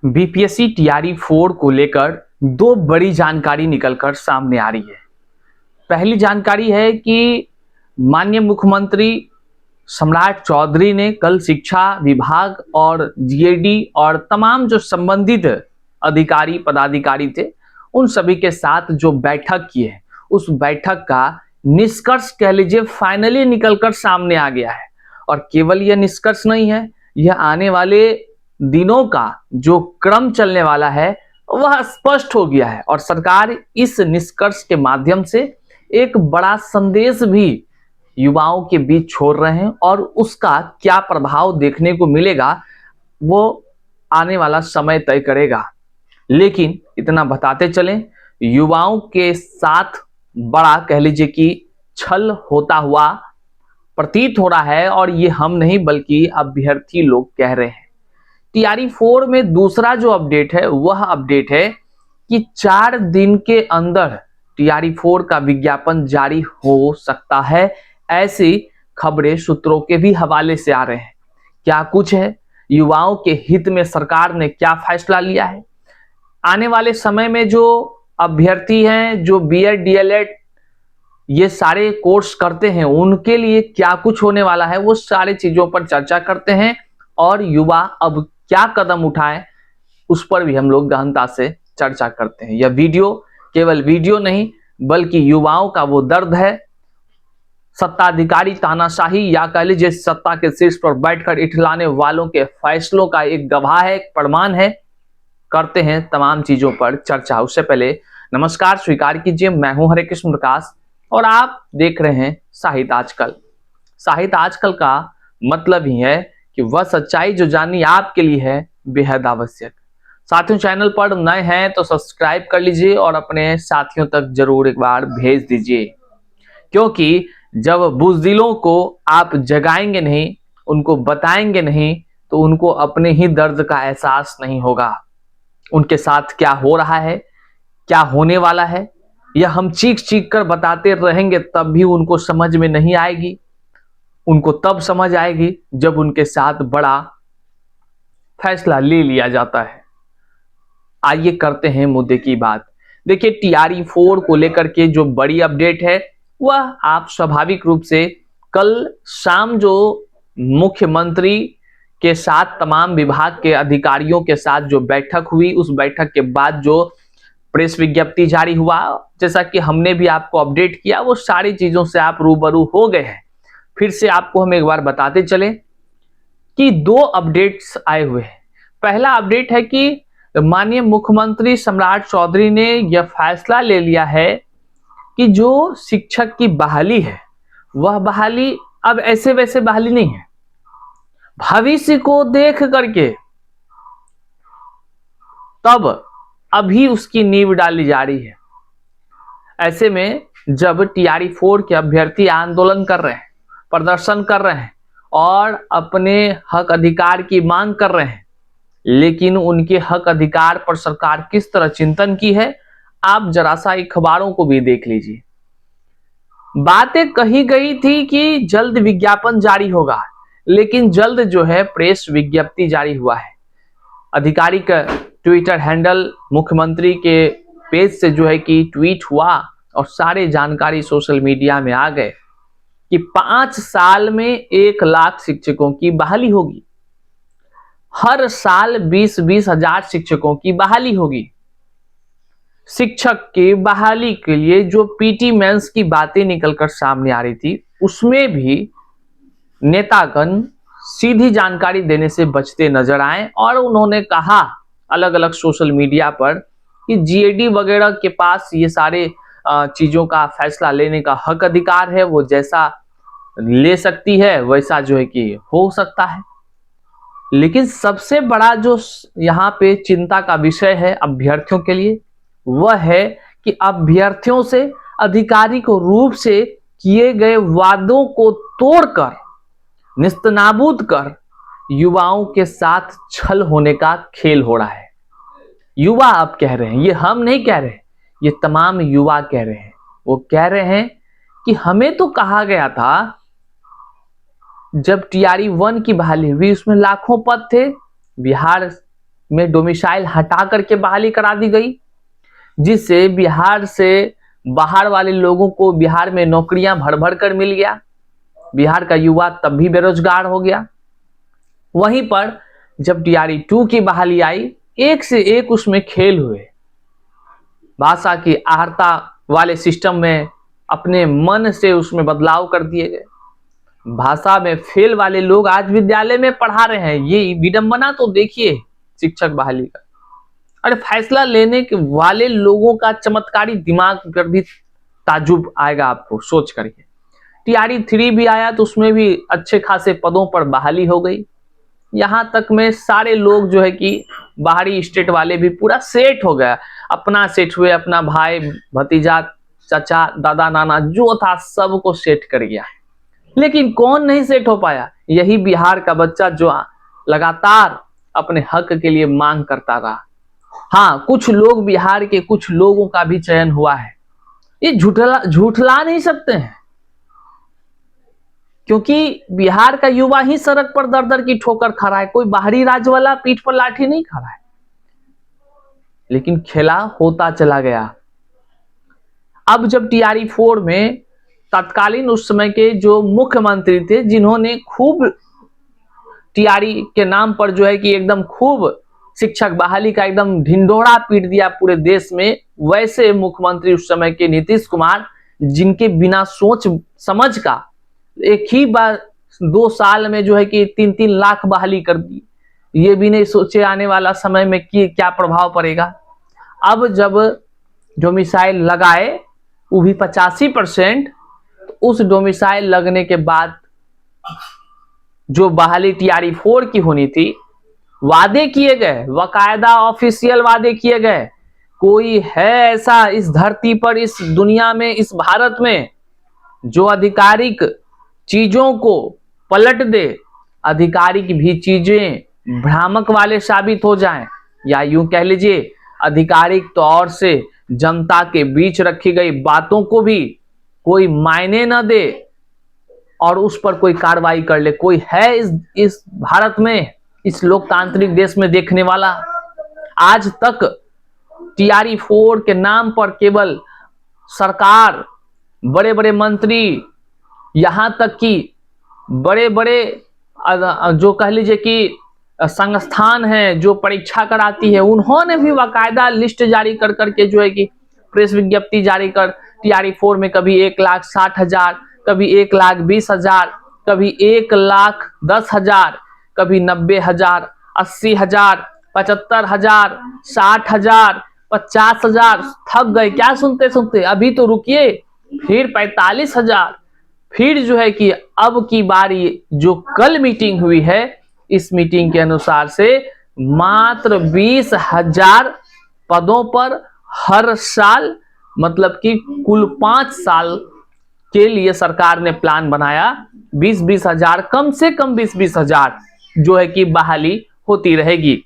BPSC TRE 4 को लेकर दो बड़ी जानकारी निकलकर सामने आ रही है। पहली जानकारी है कि माननीय मुख्यमंत्री सम्राट चौधरी ने कल शिक्षा विभाग और जीएडी और तमाम जो संबंधित अधिकारी पदाधिकारी थे उन सभी के साथ जो बैठक की है, उस बैठक का निष्कर्ष कह लीजिए फाइनली निकलकर सामने आ गया है। और केवल यह निष्कर्ष नहीं है, यह आने वाले दिनों का जो क्रम चलने वाला है वह स्पष्ट हो गया है और सरकार इस निष्कर्ष के माध्यम से एक बड़ा संदेश भी युवाओं के बीच छोड़ रहे हैं और उसका क्या प्रभाव देखने को मिलेगा वो आने वाला समय तय करेगा। लेकिन इतना बताते चलें, युवाओं के साथ बड़ा कह लीजिए कि छल होता हुआ प्रतीत हो रहा है और ये हम नहीं बल्कि अभ्यर्थी लोग कह रहे हैं। टीआरई 4 में दूसरा जो अपडेट है वह अपडेट है कि 4 दिन के अंदर टीआरई 4 का विज्ञापन जारी हो सकता है। ऐसी खबरें सूत्रों के भी हवाले से आ रहे हैं। क्या कुछ है, युवाओं के हित में सरकार ने क्या फैसला लिया है, आने वाले समय में जो अभ्यर्थी हैं जो बीएड डीएलएड ये सारे कोर्स करते हैं उनके लिए क्या कुछ होने वाला है, वो सारे चीजों पर चर्चा करते हैं और युवा अब क्या कदम उठाएं उस पर भी हम लोग गहनता से चर्चा करते हैं। यह वीडियो केवल वीडियो नहीं बल्कि युवाओं का वो दर्द है, सत्ताधिकारी तानाशाही या कह लीजिए सत्ता के शीर्ष पर बैठकर इठलाने वालों के फैसलों का एक गवाह है, एक प्रमाण है। करते हैं तमाम चीजों पर चर्चा। उससे पहले नमस्कार स्वीकार कीजिए, मैं हूं हरे कृष्ण प्रकाश और आप देख रहे हैं साहित्य आजकल। साहित्य आजकल का मतलब ही है कि वह सच्चाई जो जाननी आपके लिए है बेहद आवश्यक। साथियों, चैनल पर नए हैं तो सब्सक्राइब कर लीजिए और अपने साथियों तक जरूर एक बार भेज दीजिए, क्योंकि जब बुज़दिलों को आप जगाएंगे नहीं, उनको बताएंगे नहीं तो उनको अपने ही दर्द का एहसास नहीं होगा। उनके साथ क्या हो रहा है, क्या होने वाला है, यह हम चीख चीख कर बताते रहेंगे तब भी उनको समझ में नहीं आएगी। उनको तब समझ आएगी जब उनके साथ बड़ा फैसला ले लिया जाता है। आइए करते हैं मुद्दे की बात। देखिए, टीआरई 4 को लेकर के जो बड़ी अपडेट है वह आप स्वाभाविक रूप से कल शाम जो मुख्यमंत्री के साथ तमाम विभाग के अधिकारियों के साथ जो बैठक हुई, उस बैठक के बाद जो प्रेस विज्ञप्ति जारी हुआ, जैसा कि हमने भी आपको अपडेट किया, वो सारी चीजों से आप रूबरू हो गए हैं। फिर से आपको हम एक बार बताते चले कि दो अपडेट्स आए हुए हैं। पहला अपडेट है कि माननीय मुख्यमंत्री सम्राट चौधरी ने यह फैसला ले लिया है कि जो शिक्षक की बहाली है वह बहाली अब ऐसे वैसे बहाली नहीं है, भविष्य को देख करके तब अभी उसकी नींव डाली जा रही है। ऐसे में जब टीआरई 4 के अभ्यर्थी आंदोलन कर रहे हैं, प्रदर्शन कर रहे हैं और अपने हक अधिकार की मांग कर रहे हैं, लेकिन उनके हक अधिकार पर सरकार किस तरह चिंतन की है आप जरा सा अखबारों को भी देख लीजिए। बातें कही गई थी कि जल्द विज्ञापन जारी होगा, लेकिन जल्द जो है प्रेस विज्ञप्ति जारी हुआ है। आधिकारिक ट्विटर हैंडल मुख्यमंत्री के पेज से जो है कि ट्वीट हुआ और सारे जानकारी सोशल मीडिया में आ गए कि 5 साल में 1 लाख शिक्षकों की बहाली होगी, हर साल 20-20 हजार शिक्षकों की बहाली होगी। शिक्षक की बहाली के लिए जो पीटी मेंस की बातें निकलकर सामने आ रही थी उसमें भी नेतागण सीधी जानकारी देने से बचते नजर आए और उन्होंने कहा अलग अलग सोशल मीडिया पर कि जीएडी वगैरह के पास ये सारे चीजों का फैसला लेने का हक अधिकार है, वो जैसा ले सकती है वैसा जो है कि हो सकता है। लेकिन सबसे बड़ा जो यहाँ पे चिंता का विषय है अभ्यर्थियों के लिए वह है कि अभ्यर्थियों से आधिकारिक रूप से किए गए वादों को तोड़कर निस्तनाबूद कर युवाओं के साथ छल होने का खेल हो रहा है। युवा अब कह रहे हैं, ये हम नहीं कह रहे, ये तमाम युवा कह रहे हैं। वो कह रहे हैं कि हमें तो कहा गया था जब टीआरई 1 की बहाली हुई उसमें लाखों पद थे, बिहार में डोमिसाइल हटा करके बहाली करा दी गई, जिससे बिहार से बाहर वाले लोगों को बिहार में नौकरियां भर भर कर मिल गया। बिहार का युवा तब भी बेरोजगार हो गया। वहीं पर जब टीआरई 2 की बहाली आई, एक से एक उसमें खेल हुए। भाषा की आहर्ता वाले सिस्टम में अपने मन से उसमें बदलाव कर दिए गए। भाषा में फेल वाले लोग आज विद्यालय में पढ़ा रहे हैं। ये विडंबना तो देखिए शिक्षक बहाली का। अरे फैसला लेने के वाले लोगों का चमत्कारी दिमाग पर भी ताजुब आएगा आपको सोच करके। टीआरई 3 भी आया तो उसमें भी अच्छे खासे पदों पर बहाली हो गई। यहां तक में सारे लोग जो है कि बाहरी स्टेट वाले भी पूरा सेट हो गया, अपना सेट हुए, अपना भाई भतीजा चाचा दादा नाना जो था सबको सेट कर गया। लेकिन कौन नहीं सेट हो पाया? यही बिहार का बच्चा जो लगातार अपने हक के लिए मांग करता रहा। हाँ, कुछ लोग, बिहार के कुछ लोगों का भी चयन हुआ है। ये झूठला नहीं सकते हैं, क्योंकि बिहार का युवा ही सड़क पर दर दर की ठोकर खा रहा है। कोई बाहरी राज्य वाला पीठ पर लाठी नहीं खा रहा है। लेकिन खेला होता चला गया। अब जब टीआरई 4 में तत्कालीन उस समय के जो मुख्यमंत्री थे, जिन्होंने खूब टीआरई के नाम पर जो है कि एकदम खूब शिक्षक बहाली का एकदम ढिंढोरा पीट दिया पूरे देश में, वैसे मुख्यमंत्री उस समय के नीतीश कुमार, जिनके बिना सोच समझ का एक ही बार 2 साल में जो है कि 3-3 लाख बहाली कर दी। ये भी नहीं सोचे आने वाला समय में कि क्या प्रभाव पड़ेगा। अब जब डोमिसाइल लगाए, वो भी 85%, उस डोमिसाइल लगने के बाद जो बहाली टीआरई 4 की होनी थी, वादे किए गए, बाकायदा ऑफिशियल वादे किए गए। कोई है ऐसा इस धरती पर, इस दुनिया में, इस भारत में जो आधिकारिक चीजों को पलट दे, आधिकारिक भी चीजें भ्रामक वाले साबित हो जाएं, या यूं कह लीजिए आधिकारिक तौर से जनता के बीच रखी गई बातों को भी कोई मायने न दे और उस पर कोई कार्रवाई कर ले? कोई है इस भारत में, इस लोकतांत्रिक देश में देखने वाला? आज तक टीआरई 4 के नाम पर केवल सरकार, बड़े बड़े मंत्री, यहां तक कि बड़े बड़े जो कह लीजिए कि संस्थान है जो परीक्षा कराती है, उन्होंने भी बाकायदा लिस्ट जारी कर करके जो है कि प्रेस विज्ञप्ति जारी कर टीआरई 4 में कभी 1,60,000, कभी 1,20,000, कभी 1,10,000, कभी 90,000, 80,000, 75,000, 60,000, 50,000। थक गए क्या सुनते सुनते? अभी तो रुकिए, फिर 45,000, फिर जो है कि अब की बारी जो कल मीटिंग हुई है, इस मीटिंग के अनुसार से मात्र 20,000 पदों पर हर साल, मतलब कि कुल 5 साल के लिए सरकार ने प्लान बनाया। 20,000 कम से कम 20,000 जो है कि बहाली होती रहेगी।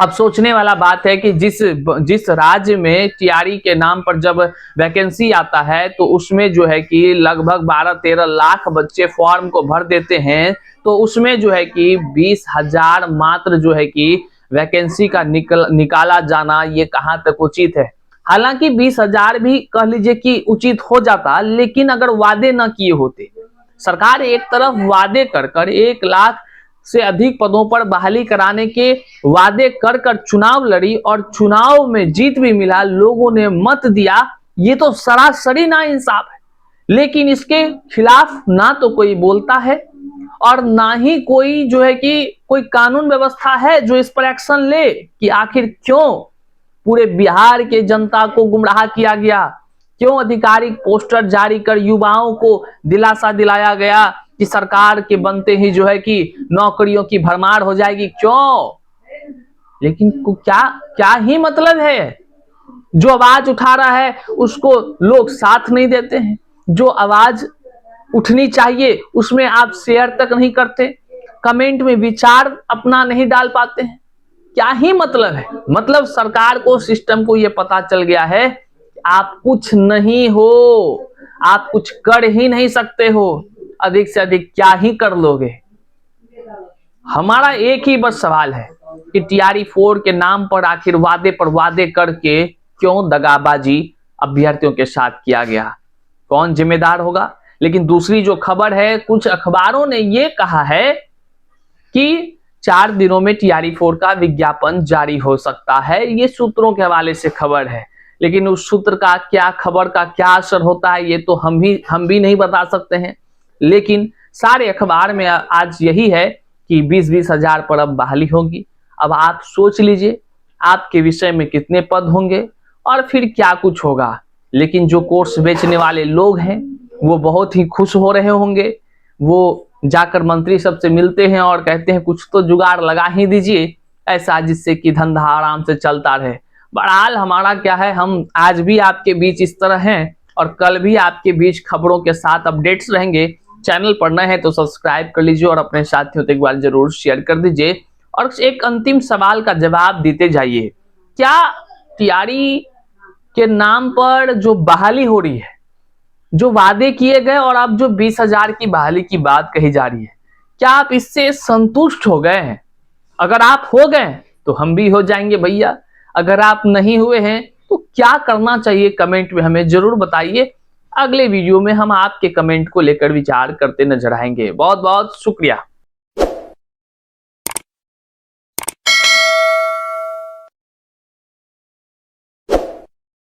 अब सोचने वाला बात है कि जिस राज्य में टीआरई के नाम पर जब वैकेंसी आता है तो उसमें जो है कि लगभग 12-13 लाख बच्चे फॉर्म को भर देते हैं, तो उसमें जो है कि 20,000 मात्र जो है कि वैकेंसी का निकाला जाना, ये कहां तक उचित है? हालांकि 20,000 भी कह लीजिए कि उचित हो जाता, लेकिन अगर वादे न किए होते। सरकार एक तरफ वादे कर 1 लाख से अधिक पदों पर बहाली कराने के वादे कर चुनाव लड़ी और चुनाव में जीत भी मिला, लोगों ने मत दिया। ये तो सरासरी नाइंसाफ है। लेकिन इसके खिलाफ ना तो कोई बोलता है और ना ही कोई जो है कि कोई कानून व्यवस्था है जो इस पर एक्शन ले कि आखिर क्यों पूरे बिहार के जनता को गुमराह किया गया, क्यों आधिकारिक पोस्टर जारी कर युवाओं को दिलासा दिलाया गया कि सरकार के बनते ही जो है कि नौकरियों की भरमार हो जाएगी, क्यों? लेकिन क्या ही मतलब है? जो आवाज उठा रहा है उसको लोग साथ नहीं देते हैं, जो आवाज उठनी चाहिए उसमें आप शेयर तक नहीं करते, कमेंट में विचार अपना नहीं डाल पाते हैं। क्या ही मतलब है? मतलब सरकार को, सिस्टम को यह पता चल गया है आप कुछ नहीं हो, आप कुछ कर ही नहीं सकते हो, अधिक से अधिक क्या ही कर लोगे। हमारा एक ही बस सवाल है कि TRE-4 के नाम पर आखिर वादे पर वादे करके क्यों दगाबाजी अभ्यर्थियों के साथ किया गया, कौन जिम्मेदार होगा। लेकिन दूसरी जो खबर है, कुछ अखबारों ने यह कहा है कि 4 दिनों में TRE-4 का विज्ञापन जारी हो सकता है। ये सूत्रों के हवाले से खबर है, लेकिन उस सूत्र का क्या, खबर का क्या असर होता है, ये तो हम भी नहीं बता सकते हैं। लेकिन सारे अखबार में आज यही है कि 20-20 हजार पर अब बहाली होगी। अब आप सोच लीजिए आपके विषय में कितने पद होंगे और फिर क्या कुछ होगा। लेकिन जो कोर्स बेचने वाले लोग हैं वो बहुत ही खुश हो रहे होंगे। वो जाकर मंत्री सबसे मिलते हैं और कहते हैं कुछ तो जुगाड़ लगा ही दीजिए ऐसा जिससे कि धंधा आराम से चलता रहे। बहरहाल हमारा क्या है, हम आज भी आपके बीच इस तरह हैं और कल भी आपके बीच खबरों के साथ अपडेट्स रहेंगे। चैनल पर नए हैं तो सब्सक्राइब कर लीजिए और अपने साथियों तक एक बार जरूर शेयर कर दीजिए। और एक अंतिम सवाल का जवाब देते जाइए, क्या TRE के नाम पर जो बहाली हो रही है, जो वादे किए गए और अब जो 20 हजार की बहाली की बात कही जा रही है, क्या आप इससे संतुष्ट हो गए हैं? अगर आप हो गए तो हम भी हो जाएंगे भैया। अगर आप नहीं हुए हैं तो क्या करना चाहिए, कमेंट में हमें जरूर बताइए। अगले वीडियो में हम आपके कमेंट को लेकर विचार करते नजर आएंगे। बहुत बहुत शुक्रिया।